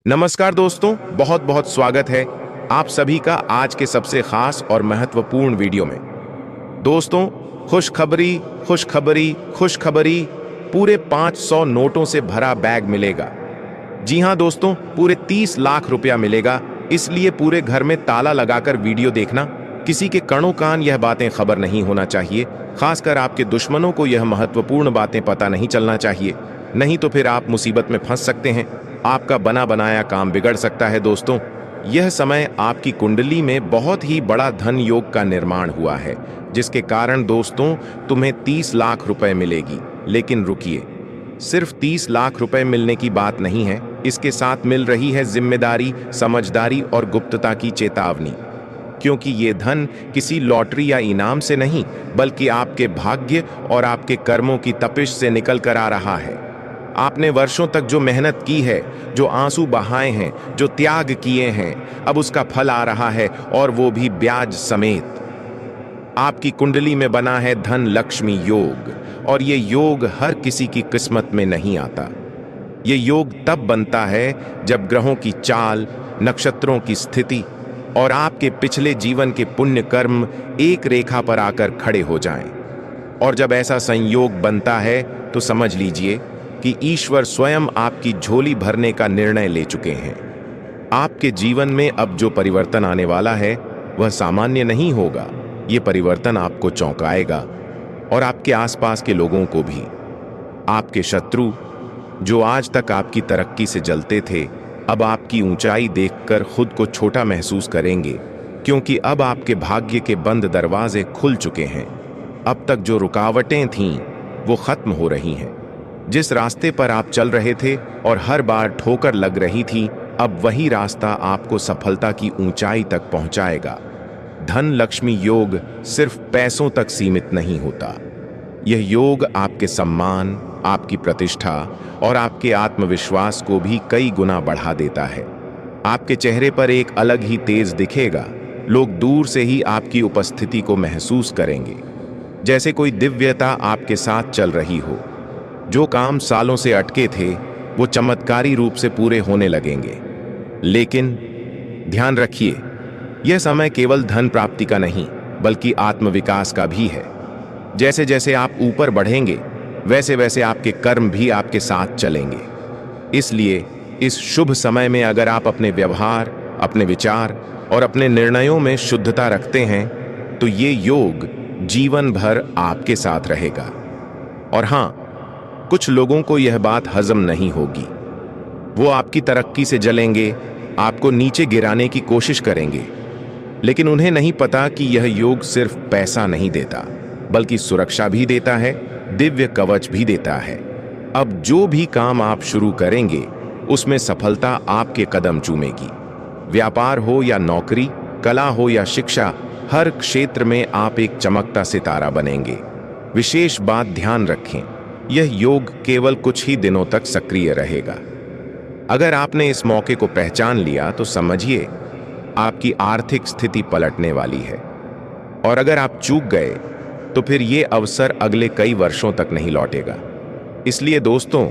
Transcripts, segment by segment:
नमस्कार दोस्तों, बहुत बहुत स्वागत है आप सभी का आज के सबसे खास और महत्वपूर्ण वीडियो में। दोस्तों, खुशखबरी खुशखबरी खुशखबरी, पूरे 500 नोटों से भरा बैग मिलेगा। जी हां दोस्तों, पूरे 30 लाख रुपया मिलेगा। इसलिए पूरे घर में ताला लगाकर वीडियो देखना। किसी के कणों कान यह बातें खबर नहीं होना चाहिए। खासकर आपके दुश्मनों को यह महत्वपूर्ण बातें पता नहीं चलना चाहिए, नहीं तो फिर आप मुसीबत में फंस सकते हैं। आपका बना बनाया काम बिगड़ सकता है। दोस्तों, यह समय आपकी कुंडली में बहुत ही बड़ा धन योग का निर्माण हुआ है, जिसके कारण दोस्तों तुम्हें 30 लाख रुपए मिलेगी। लेकिन रुकिए, सिर्फ 30 लाख रुपए मिलने की बात नहीं है, इसके साथ मिल रही है जिम्मेदारी, समझदारी और गुप्तता की चेतावनी। क्योंकि ये धन किसी लॉटरी या इनाम से नहीं, बल्कि आपके भाग्य और आपके कर्मों की तपिश से निकल कर आ रहा है। आपने वर्षों तक जो मेहनत की है, जो आंसू बहाए हैं, जो त्याग किए हैं, अब उसका फल आ रहा है, और वो भी ब्याज समेत। आपकी कुंडली में बना है धन लक्ष्मी योग, और ये योग हर किसी की किस्मत में नहीं आता। ये योग तब बनता है जब ग्रहों की चाल, नक्षत्रों की स्थिति और आपके पिछले जीवन के पुण्य कर्म एक रेखा पर आकर खड़े हो जाएं। और जब ऐसा संयोग बनता है तो समझ लीजिए कि ईश्वर स्वयं आपकी झोली भरने का निर्णय ले चुके हैं। आपके जीवन में अब जो परिवर्तन आने वाला है वह सामान्य नहीं होगा। ये परिवर्तन आपको चौंकाएगा और आपके आसपास के लोगों को भी। आपके शत्रु, जो आज तक आपकी तरक्की से जलते थे, अब आपकी ऊंचाई देखकर खुद को छोटा महसूस करेंगे, क्योंकि अब आपके भाग्य के बंद दरवाजे खुल चुके हैं। अब तक जो रुकावटें थीं वो खत्म हो रही हैं। जिस रास्ते पर आप चल रहे थे और हर बार ठोकर लग रही थी, अब वही रास्ता आपको सफलता की ऊंचाई तक पहुंचाएगा। धन लक्ष्मी योग सिर्फ पैसों तक सीमित नहीं होता। यह योग आपके सम्मान, आपकी प्रतिष्ठा और आपके आत्मविश्वास को भी कई गुना बढ़ा देता है। आपके चेहरे पर एक अलग ही तेज दिखेगा। लोग दूर से ही आपकी उपस्थिति को महसूस करेंगे, जैसे कोई दिव्यता आपके साथ चल रही हो। जो काम सालों से अटके थे वो चमत्कारी रूप से पूरे होने लगेंगे। लेकिन ध्यान रखिए, यह समय केवल धन प्राप्ति का नहीं, बल्कि आत्मविकास का भी है। जैसे जैसे आप ऊपर बढ़ेंगे, वैसे वैसे आपके कर्म भी आपके साथ चलेंगे। इसलिए इस शुभ समय में अगर आप अपने व्यवहार, अपने विचार और अपने निर्णयों में शुद्धता रखते हैं, तो ये योग जीवन भर आपके साथ रहेगा। और हाँ, कुछ लोगों को यह बात हजम नहीं होगी। वो आपकी तरक्की से जलेंगे, आपको नीचे गिराने की कोशिश करेंगे। लेकिन उन्हें नहीं पता कि यह योग सिर्फ पैसा नहीं देता, बल्कि सुरक्षा भी देता है, दिव्य कवच भी देता है। अब जो भी काम आप शुरू करेंगे, उसमें सफलता आपके कदम चूमेगी। व्यापार हो या नौकरी, कला हो या शिक्षा, हर क्षेत्र में आप एक चमकता सितारा बनेंगे। विशेष बात ध्यान रखें, यह योग केवल कुछ ही दिनों तक सक्रिय रहेगा। अगर आपने इस मौके को पहचान लिया तो समझिए आपकी आर्थिक स्थिति पलटने वाली है। और अगर आप चूक गए तो फिर ये अवसर अगले कई वर्षों तक नहीं लौटेगा। इसलिए दोस्तों,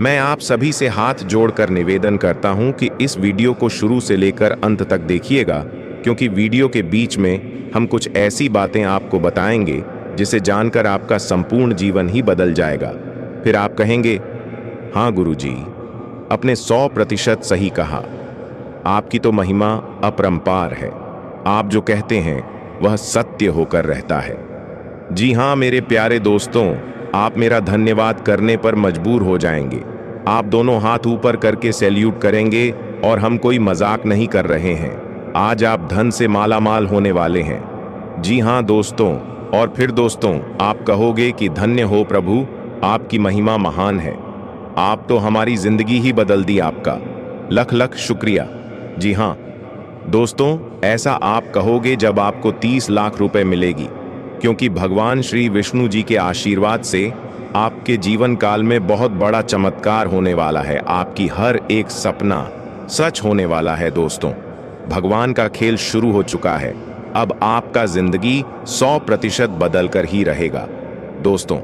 मैं आप सभी से हाथ जोड़कर निवेदन करता हूं कि इस वीडियो को शुरू से लेकर अंत तक देखिएगा, क्योंकि वीडियो के बीच में हम कुछ ऐसी बातें आपको बताएंगे जिसे जानकर आपका संपूर्ण जीवन ही बदल जाएगा। फिर आप कहेंगे, हाँ गुरुजी, आपने 100% सही कहा। आपकी तो महिमा अपरंपार है। आप जो कहते हैं वह सत्य होकर रहता है। जी हाँ मेरे प्यारे दोस्तों, आप मेरा धन्यवाद करने पर मजबूर हो जाएंगे। आप दोनों हाथ ऊपर करके सैल्यूट करेंगे, और हम कोई मजाक नहीं कर रहे हैं। आज आप धन से मालामाल होने वाले हैं। जी हाँ दोस्तों, और फिर दोस्तों आप कहोगे कि धन्य हो प्रभु, आपकी महिमा महान है। आप तो हमारी जिंदगी ही बदल दी। आपका लख लख शुक्रिया। जी हाँ दोस्तों, ऐसा आप कहोगे जब आपको 30 लाख रुपए मिलेगी, क्योंकि भगवान श्री विष्णु जी के आशीर्वाद से आपके जीवन काल में बहुत बड़ा चमत्कार होने वाला है। आपकी हर एक सपना सच होने वाला है। दोस्तों, भगवान का खेल शुरू हो चुका है। अब आपका जिंदगी 100% बदल कर ही रहेगा। दोस्तों,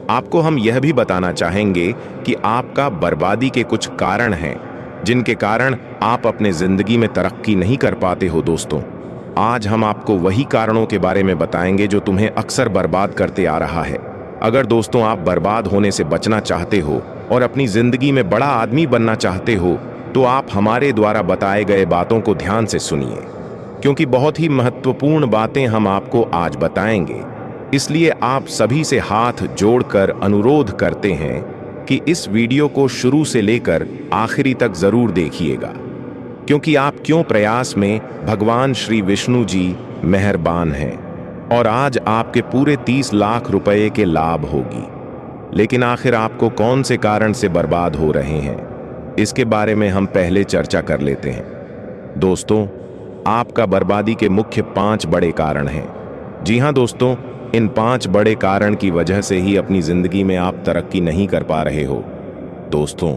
आपको हम यह भी बताना चाहेंगे कि आपका बर्बादी के कुछ कारण हैं। जिनके कारण आप अपने जिंदगी में तरक्की नहीं कर पाते हो। दोस्तों, आज हम आपको वही कारणों के बारे में बताएंगे जो तुम्हें अक्सर बर्बाद करते आ रहा है। अगर दोस्तों आप बर्बाद होने से बचना चाहते हो और अपनी जिंदगी में बड़ा आदमी बनना चाहते हो, तो आप हमारे द्वारा बताए गए बातों को ध्यान से सुनिए, क्योंकि बहुत ही महत्वपूर्ण बातें हम आपको आज बताएंगे। इसलिए आप सभी से हाथ जोड़कर अनुरोध करते हैं कि इस वीडियो को शुरू से लेकर आखिरी तक जरूर देखिएगा, क्योंकि आप क्यों प्रयास में भगवान श्री विष्णु जी मेहरबान हैं और आज आपके पूरे 30 लाख रुपए के लाभ होगी। लेकिन आखिर आपको कौन से कारण से बर्बाद हो रहे हैं, इसके बारे में हम पहले चर्चा कर लेते हैं। दोस्तों, आपका बर्बादी के मुख्य 5 बड़े कारण हैं। जी हाँ दोस्तों, इन 5 बड़े कारण की वजह से ही अपनी जिंदगी में आप तरक्की नहीं कर पा रहे हो। दोस्तों,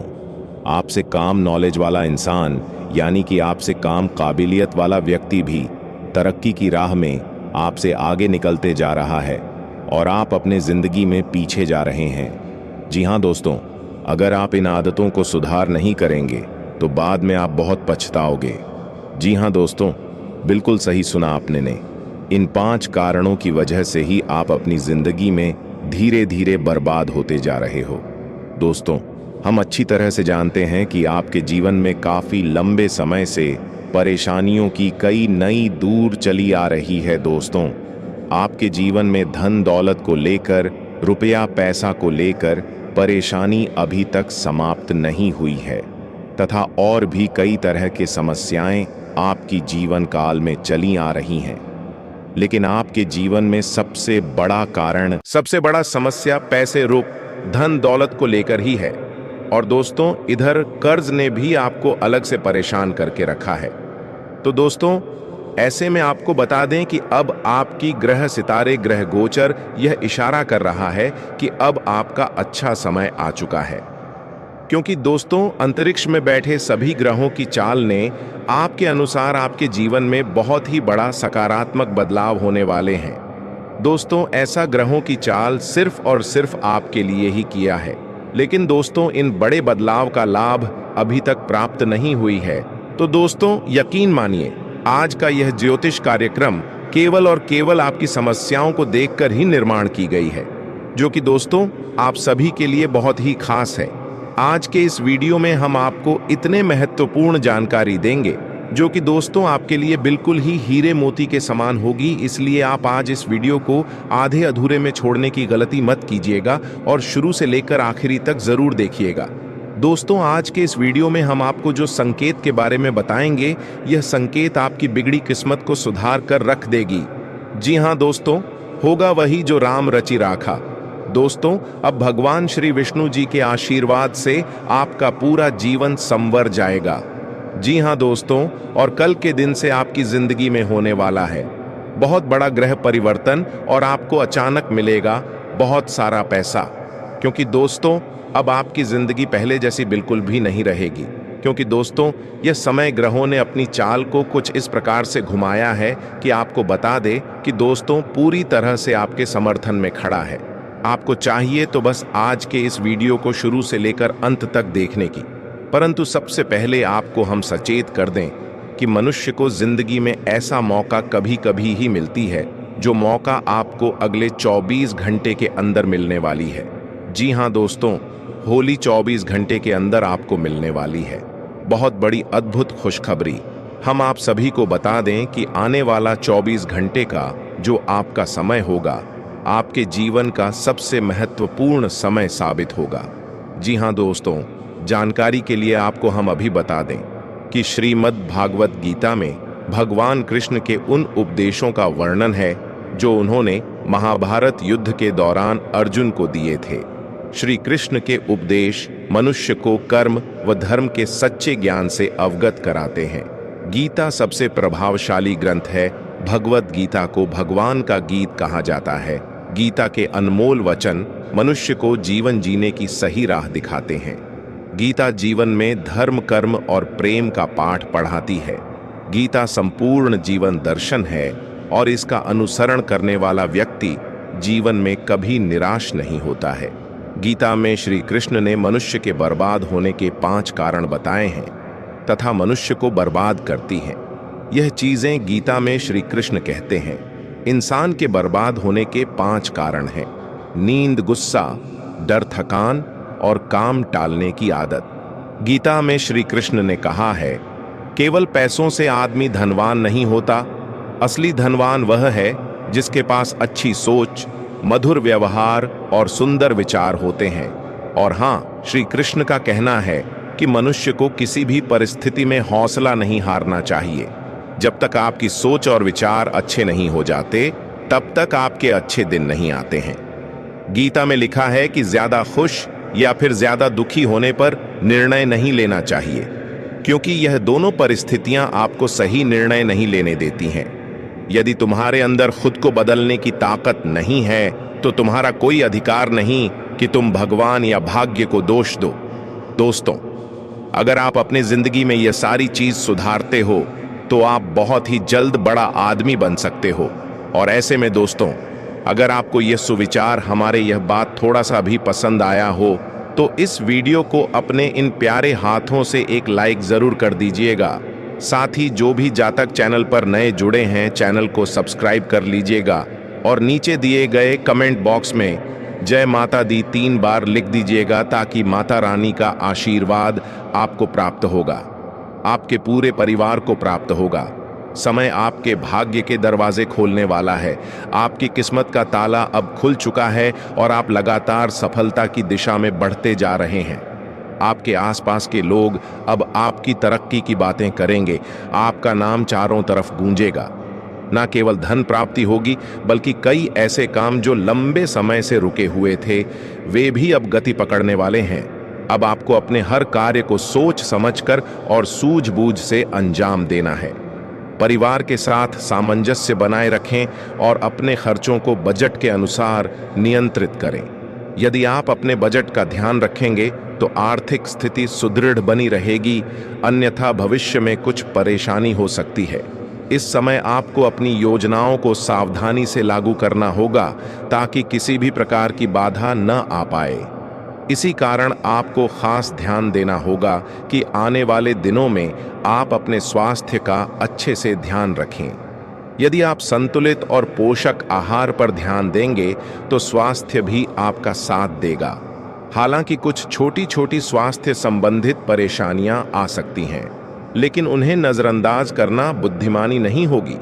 आपसे काम नॉलेज वाला इंसान, यानी कि आपसे काम काबिलियत वाला व्यक्ति भी तरक्की की राह में आपसे आगे निकलते जा रहा है और आप अपने जिंदगी में पीछे जा रहे हैं। जी हाँ दोस्तों, अगर आप इन आदतों को सुधार नहीं करेंगे तो बाद में आप बहुत पछताओगे। जी हाँ दोस्तों, बिल्कुल सही सुना आपने ने। इन 5 कारणों की वजह से ही आप अपनी जिंदगी में धीरे धीरे बर्बाद होते जा रहे हो। दोस्तों, हम अच्छी तरह से जानते हैं कि आपके जीवन में काफी लंबे समय से परेशानियों की कई नई दूर चली आ रही है। दोस्तों, आपके जीवन में धन दौलत को लेकर, रुपया पैसा को लेकर परेशानी अभी तक समाप्त नहीं हुई है तथा और भी कई तरह की समस्याएं आपकी जीवन काल में चली आ रही हैं। लेकिन आपके जीवन में सबसे बड़ा समस्या पैसे, धन दौलत को लेकर ही है। और दोस्तों, इधर कर्ज ने भी आपको अलग से परेशान करके रखा है। तो दोस्तों, ऐसे में आपको बता दें कि अब आपकी ग्रह सितारे ग्रह गोचर यह इशारा कर रहा है कि अब आपका अच्छा समय आ चुका है, क्योंकि दोस्तों अंतरिक्ष में बैठे सभी ग्रहों की चाल ने आपके अनुसार आपके जीवन में बहुत ही बड़ा सकारात्मक बदलाव होने वाले हैं। दोस्तों, ऐसा ग्रहों की चाल सिर्फ और सिर्फ आपके लिए ही किया है। लेकिन दोस्तों, इन बड़े बदलाव का लाभ अभी तक प्राप्त नहीं हुई है। तो दोस्तों, यकीन मानिए, आज का यह ज्योतिष कार्यक्रम केवल और केवल आपकी समस्याओं को देखकर ही निर्माण की गई है, जो कि दोस्तों आप सभी के लिए बहुत ही खास है। आज के इस वीडियो में हम आपको इतने महत्वपूर्ण जानकारी देंगे जो कि दोस्तों आपके लिए बिल्कुल ही हीरे मोती के समान होगी। इसलिए आप आज इस वीडियो को आधे अधूरे में छोड़ने की गलती मत कीजिएगा और शुरू से लेकर आखिरी तक जरूर देखिएगा। दोस्तों, आज के इस वीडियो में हम आपको जो संकेत के बारे में बताएंगे, यह संकेत आपकी बिगड़ी किस्मत को सुधार कर रख देगी। जी हाँ दोस्तों, होगा वही जो राम रचि राखा। दोस्तों, अब भगवान श्री विष्णु जी के आशीर्वाद से आपका पूरा जीवन संवर जाएगा। जी हाँ दोस्तों, और कल के दिन से आपकी जिंदगी में होने वाला है बहुत बड़ा ग्रह परिवर्तन और आपको अचानक मिलेगा बहुत सारा पैसा। क्योंकि दोस्तों, अब आपकी जिंदगी पहले जैसी बिल्कुल भी नहीं रहेगी, क्योंकि दोस्तों यह समय ग्रहों ने अपनी चाल को कुछ इस प्रकार से घुमाया है कि आपको बता दे कि दोस्तों पूरी तरह से आपके समर्थन में खड़ा है। आपको चाहिए तो बस आज के इस वीडियो को शुरू से लेकर अंत तक देखने की। परंतु सबसे पहले आपको हम सचेत कर दें कि मनुष्य को जिंदगी में ऐसा मौका कभी कभी ही मिलती है, जो मौका आपको अगले 24 घंटे के अंदर मिलने वाली है। जी हाँ दोस्तों, होली 24 घंटे के अंदर आपको मिलने वाली है। बहुत बड़ी अद्भुत खुशखबरी हम आप सभी को बता दें कि आने वाला 24 घंटे का जो आपका समय होगा, आपके जीवन का सबसे महत्वपूर्ण समय साबित होगा। जी हाँ दोस्तों, जानकारी के लिए आपको हम अभी बता दें कि श्रीमद् भागवत गीता में भगवान कृष्ण के उन उपदेशों का वर्णन है जो उन्होंने महाभारत युद्ध के दौरान अर्जुन को दिए थे। श्री कृष्ण के उपदेश मनुष्य को कर्म व धर्म के सच्चे ज्ञान से अवगत कराते हैं। गीता सबसे प्रभावशाली ग्रंथ है। भगवत गीता को भगवान का गीत कहा जाता है। गीता के अनमोल वचन मनुष्य को जीवन जीने की सही राह दिखाते हैं। गीता जीवन में धर्म, कर्म और प्रेम का पाठ पढ़ाती है। गीता संपूर्ण जीवन दर्शन है और इसका अनुसरण करने वाला व्यक्ति जीवन में कभी निराश नहीं होता है। गीता में श्री कृष्ण ने मनुष्य के बर्बाद होने के 5 कारण बताए हैं। तथा मनुष्य को बर्बाद करती हैं। यह चीजें गीता में श्री कृष्ण कहते हैं, इंसान के बर्बाद होने के 5 कारण हैं। नींद, गुस्सा, डर, थकान और काम टालने की आदत। गीता में श्री कृष्ण ने कहा है, केवल पैसों से आदमी धनवान नहीं होता, असली धनवान वह है जिसके पास अच्छी सोच, मधुर व्यवहार और सुंदर विचार होते हैं। और हाँ, श्री कृष्ण का कहना है कि मनुष्य को किसी भी परिस्थिति में हौसला नहीं हारना चाहिए। जब तक आपकी सोच और विचार अच्छे नहीं हो जाते, तब तक आपके अच्छे दिन नहीं आते हैं। गीता में लिखा है कि ज्यादा खुश या फिर ज्यादा दुखी होने पर निर्णय नहीं लेना चाहिए, क्योंकि यह दोनों परिस्थितियां आपको सही निर्णय नहीं लेने देती हैं। यदि तुम्हारे अंदर खुद को बदलने की ताकत नहीं है, तो तुम्हारा कोई अधिकार नहीं कि तुम भगवान या भाग्य को दोष दो। दोस्तों, अगर आप अपनी जिंदगी में यह सारी चीज सुधारते हो, तो आप बहुत ही जल्द बड़ा आदमी बन सकते हो। और ऐसे में दोस्तों, अगर आपको यह सुविचार, हमारे यह बात थोड़ा सा भी पसंद आया हो, तो इस वीडियो को अपने इन प्यारे हाथों से एक लाइक जरूर कर दीजिएगा। साथ ही जो भी जातक चैनल पर नए जुड़े हैं, चैनल को सब्सक्राइब कर लीजिएगा और नीचे दिए गए कमेंट बॉक्स में जय माता दी 3 बार लिख दीजिएगा, ताकि माता रानी का आशीर्वाद आपको प्राप्त होगा, आपके पूरे परिवार को प्राप्त होगा। समय आपके भाग्य के दरवाजे खोलने वाला है। आपकी किस्मत का ताला अब खुल चुका है और आप लगातार सफलता की दिशा में बढ़ते जा रहे हैं। आपके आसपास के लोग अब आपकी तरक्की की बातें करेंगे। आपका नाम चारों तरफ गूंजेगा। न केवल धन प्राप्ति होगी, बल्कि कई ऐसे काम जो लंबे समय से रुके हुए थे, वे भी अब गति पकड़ने वाले हैं। अब आपको अपने हर कार्य को सोच समझकर और सूझबूझ से अंजाम देना है। परिवार के साथ सामंजस्य बनाए रखें और अपने खर्चों को बजट के अनुसार नियंत्रित करें। यदि आप अपने बजट का ध्यान रखेंगे, तो आर्थिक स्थिति सुदृढ़ बनी रहेगी, अन्यथा भविष्य में कुछ परेशानी हो सकती है। इस समय आपको अपनी योजनाओं को सावधानी से लागू करना होगा, ताकि किसी भी प्रकार की बाधा न आ पाए। इसी कारण आपको खास ध्यान देना होगा कि आने वाले दिनों में आप अपने स्वास्थ्य का अच्छे से ध्यान रखें। यदि आप संतुलित और पोषक आहार पर ध्यान देंगे, तो स्वास्थ्य भी आपका साथ देगा। हालांकि कुछ छोटी छोटी स्वास्थ्य संबंधित परेशानियां आ सकती हैं, लेकिन उन्हें नजरअंदाज करना बुद्धिमानी नहीं होगी।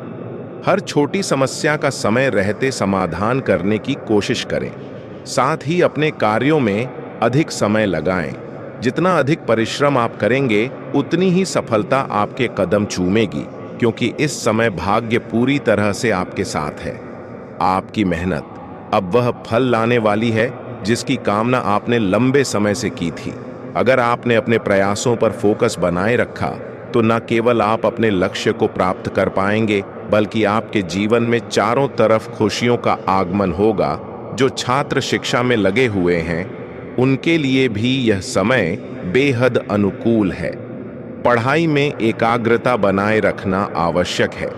हर छोटी समस्या का समय रहते समाधान करने की कोशिश करें। साथ ही अपने कार्यों में अधिक समय लगाएं। जितना अधिक परिश्रम आप करेंगे, उतनी ही सफलता आपके कदम चूमेगी, क्योंकि इस समय भाग्य पूरी तरह से आपके साथ है। आपकी मेहनत अब वह फल लाने वाली है जिसकी कामना आपने लंबे समय से की थी। अगर आपने अपने प्रयासों पर फोकस बनाए रखा, तो न केवल आप अपने लक्ष्य को प्राप्त कर पाएंगे, बल्कि आपके जीवन में चारों तरफ खुशियों का आगमन होगा। जो छात्र शिक्षा में लगे हुए हैं, उनके लिए भी यह समय बेहद अनुकूल है। पढ़ाई में एकाग्रता बनाए रखना आवश्यक है,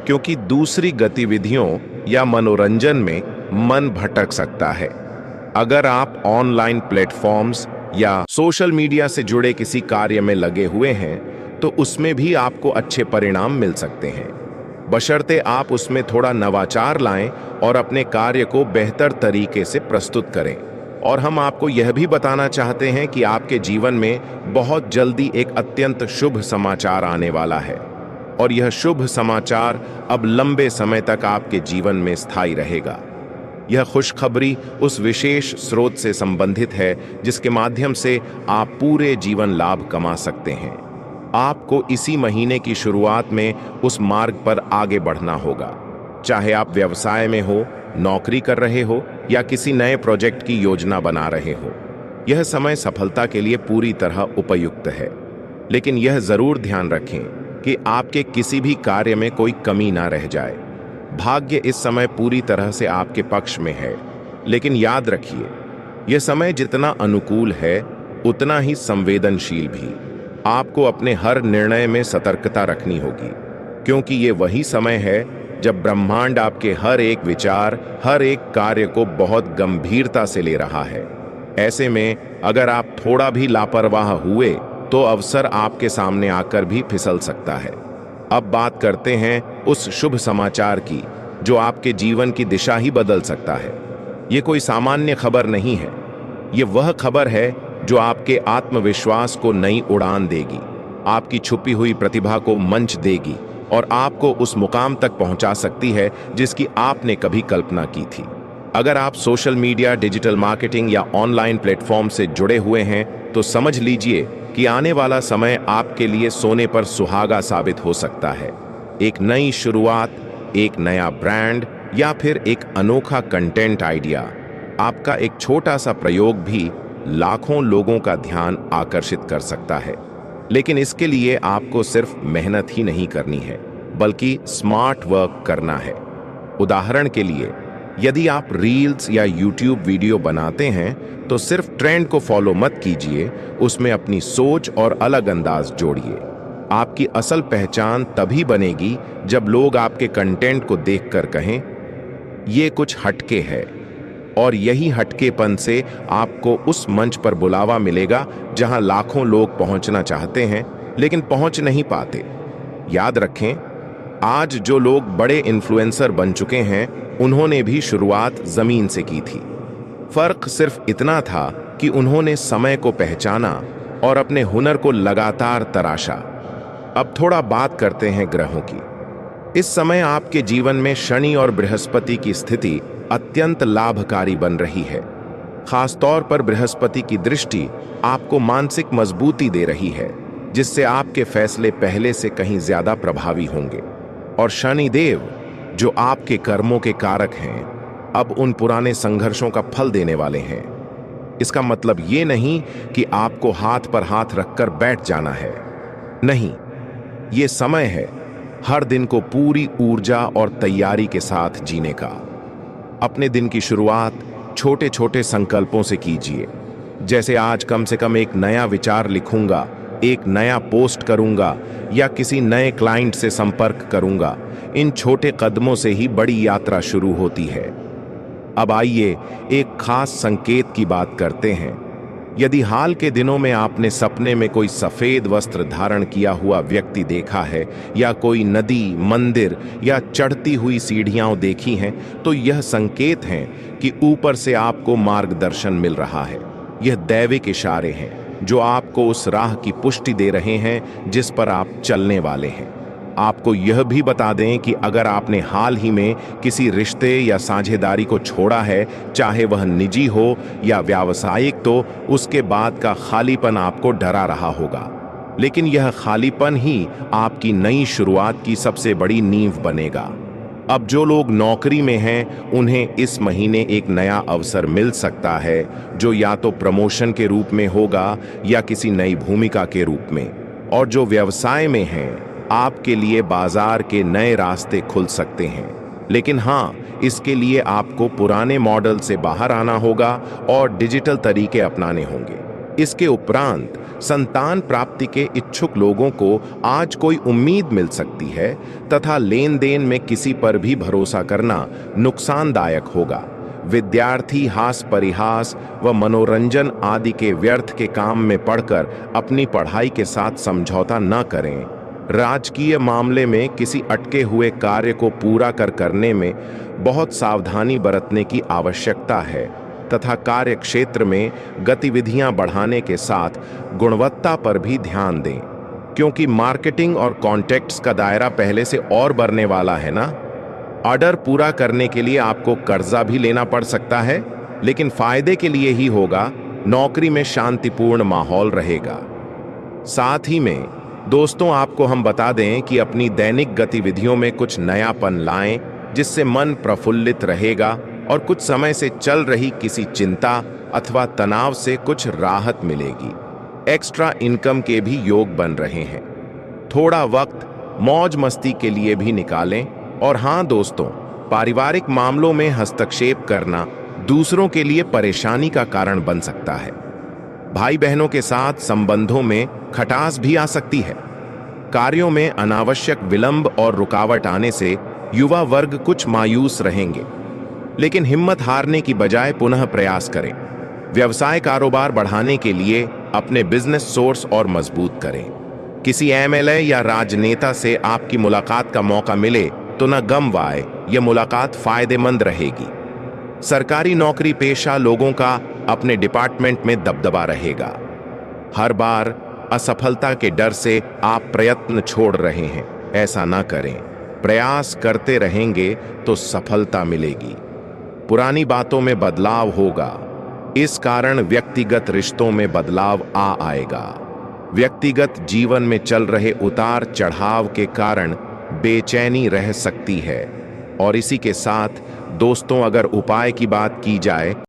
क्योंकि दूसरी गतिविधियों या मनोरंजन में मन भटक सकता है। अगर आप ऑनलाइन प्लेटफॉर्म्स या सोशल मीडिया से जुड़े किसी कार्य में लगे हुए हैं, तो उसमें भी आपको अच्छे परिणाम मिल सकते हैं, बशर्ते आप उसमें थोड़ा नवाचार लाएं और अपने कार्य को बेहतर तरीके से प्रस्तुत करें। और हम आपको यह भी बताना चाहते हैं कि आपके जीवन में बहुत जल्दी एक अत्यंत शुभ समाचार आने वाला है, और यह शुभ समाचार अब लंबे समय तक आपके जीवन में स्थायी रहेगा। यह खुशखबरी उस विशेष स्रोत से संबंधित है जिसके माध्यम से आप पूरे जीवन लाभ कमा सकते हैं। आपको इसी महीने की शुरुआत में उस मार्ग पर आगे बढ़ना होगा। चाहे आप व्यवसाय में हो, नौकरी कर रहे हो या किसी नए प्रोजेक्ट की योजना बना रहे हो, यह समय सफलता के लिए पूरी तरह उपयुक्त है। लेकिन यह जरूर ध्यान रखें कि आपके किसी भी कार्य में कोई कमी ना रह जाए। भाग्य इस समय पूरी तरह से आपके पक्ष में है, लेकिन याद रखिए, यह समय जितना अनुकूल है, उतना ही संवेदनशील भी। आपको अपने हर निर्णय में सतर्कता रखनी होगी, क्योंकि ये वही समय है जब ब्रह्मांड आपके हर एक विचार, हर एक कार्य को बहुत गंभीरता से ले रहा है। ऐसे में अगर आप थोड़ा भी लापरवाह हुए, तो अवसर आपके सामने आकर भी फिसल सकता है। अब बात करते हैं उस शुभ समाचार की जो आपके जीवन की दिशा ही बदल सकता है। ये कोई सामान्य खबर नहीं है, ये वह खबर है जो आपके आत्मविश्वास को नई उड़ान देगी, आपकी छुपी हुई प्रतिभा को मंच देगी और आपको उस मुकाम तक पहुंचा सकती है जिसकी आपने कभी कल्पना की थी। अगर आप सोशल मीडिया, डिजिटल मार्केटिंग या ऑनलाइन प्लेटफॉर्म से जुड़े हुए हैं तो समझ लीजिए कि आने वाला समय आपके लिए सोने पर सुहागा साबित हो सकता है। एक नई शुरुआत, एक नया ब्रांड या फिर एक अनोखा कंटेंट आइडिया, आपका एक छोटा सा प्रयोग भी लाखों लोगों का ध्यान आकर्षित कर सकता है। लेकिन इसके लिए आपको सिर्फ मेहनत ही नहीं करनी है, बल्कि स्मार्ट वर्क करना है। उदाहरण के लिए, यदि आप रील्स या यूट्यूब वीडियो बनाते हैं तो सिर्फ ट्रेंड को फॉलो मत कीजिए, उसमें अपनी सोच और अलग अंदाज जोड़िए। आपकी असल पहचान तभी बनेगी जब लोग आपके कंटेंट को देखकर कहें, ये कुछ हटके है। और यही हटकेपन से आपको उस मंच पर बुलावा मिलेगा जहां लाखों लोग पहुंचना चाहते हैं लेकिन पहुंच नहीं पाते। याद रखें, आज जो लोग बड़े इन्फ्लुएंसर बन चुके हैं उन्होंने भी शुरुआत जमीन से की थी। फर्क सिर्फ इतना था कि उन्होंने समय को पहचाना और अपने हुनर को लगातार तराशा। अब थोड़ा बात करते हैं ग्रहों की। इस समय आपके जीवन में शनि और बृहस्पति की स्थिति अत्यंत लाभकारी बन रही है। खासतौर पर बृहस्पति की दृष्टि आपको मानसिक मजबूती दे रही है, जिससे आपके फैसले पहले से कहीं ज्यादा प्रभावी होंगे। और शनिदेव, जो आपके कर्मों के कारक हैं, अब उन पुराने संघर्षों का फल देने वाले हैं। इसका मतलब ये नहीं कि आपको हाथ पर हाथ रखकर बैठ जाना है। नहीं, ये समय है हर दिन को पूरी ऊर्जा और तैयारी के साथ जीने का। अपने दिन की शुरुआत छोटे छोटे संकल्पों से कीजिए, जैसे आज कम से कम एक नया विचार लिखूंगा, एक नया पोस्ट करूंगा या किसी नए क्लाइंट से संपर्क करूंगा। इन छोटे कदमों से ही बड़ी यात्रा शुरू होती है। अब आइए एक खास संकेत की बात करते हैं। यदि हाल के दिनों में आपने सपने में कोई सफेद वस्त्र धारण किया हुआ व्यक्ति देखा है या कोई नदी, मंदिर या चढ़ती हुई सीढ़ियां देखी हैं, तो यह संकेत हैं कि ऊपर से आपको मार्गदर्शन मिल रहा है। यह दैविक इशारे हैं जो आपको उस राह की पुष्टि दे रहे हैं जिस पर आप चलने वाले हैं। आपको यह भी बता दें कि अगर आपने हाल ही में किसी रिश्ते या साझेदारी को छोड़ा है, चाहे वह निजी हो या व्यावसायिक, तो उसके बाद का खालीपन आपको डरा रहा होगा। लेकिन यह खालीपन ही आपकी नई शुरुआत की सबसे बड़ी नींव बनेगा। अब जो लोग नौकरी में हैं, उन्हें इस महीने एक नया अवसर मिल सकता है, जो या तो प्रमोशन के रूप में होगा या किसी नई भूमिका के रूप में। और जो व्यवसाय में हैं, आपके लिए बाजार के नए रास्ते खुल सकते हैं। लेकिन हाँ, इसके लिए आपको पुराने मॉडल से बाहर आना होगा और डिजिटल तरीके अपनाने होंगे। इसके उपरांत संतान प्राप्ति के इच्छुक लोगों को आज कोई उम्मीद मिल सकती है तथा लेन देन में किसी पर भी भरोसा करना नुकसानदायक होगा। विद्यार्थी हास परिहास व मनोरंजन आदि के व्यर्थ के काम में पड़कर अपनी पढ़ाई के साथ समझौता न करें। राजकीय मामले में किसी अटके हुए कार्य को पूरा करने में बहुत सावधानी बरतने की आवश्यकता है तथा कार्य क्षेत्र में गतिविधियां बढ़ाने के साथ गुणवत्ता पर भी ध्यान दें, क्योंकि मार्केटिंग और कॉन्टैक्ट्स का दायरा पहले से और बढ़ने वाला है ना। ऑर्डर पूरा करने के लिए आपको कर्जा भी लेना पड़ सकता है, लेकिन फायदे के लिए ही होगा। नौकरी में शांतिपूर्ण माहौल रहेगा। साथ ही में दोस्तों, आपको हम बता दें कि अपनी दैनिक गतिविधियों में कुछ नयापन लाएं, जिससे मन प्रफुल्लित रहेगा और कुछ समय से चल रही किसी चिंता अथवा तनाव से कुछ राहत मिलेगी। एक्स्ट्रा इनकम के भी योग बन रहे हैं। थोड़ा वक्त मौज मस्ती के लिए भी निकालें। और हाँ दोस्तों, पारिवारिक मामलों में हस्तक्षेप करना दूसरों के लिए परेशानी का कारण बन सकता है। भाई बहनों के साथ संबंधों में खटास भी आ सकती है। कार्यों में अनावश्यक विलंब और रुकावट आने से युवा वर्ग कुछ मायूस रहेंगे, लेकिन हिम्मत हारने की बजाय पुनः प्रयास करें। व्यवसाय कारोबार बढ़ाने के लिए अपने बिजनेस सोर्स और मजबूत करें। किसी एमएलए या राजनेता से आपकी मुलाकात का मौका मिले तो न गम वाए, यह मुलाकात फायदेमंद रहेगी। सरकारी नौकरी पेशा लोगों का अपने डिपार्टमेंट में दबदबा रहेगा। हर बार असफलता के डर से आप प्रयत्न छोड़ रहे हैं, ऐसा ना करें। प्रयास करते रहेंगे तो सफलता मिलेगी। पुरानी बातों में बदलाव होगा, इस कारण व्यक्तिगत रिश्तों में बदलाव आएगा। व्यक्तिगत जीवन में चल रहे उतार चढ़ाव के कारण बेचैनी रह सकती है। और इसी के साथ दोस्तों, अगर उपाय की बात की जाए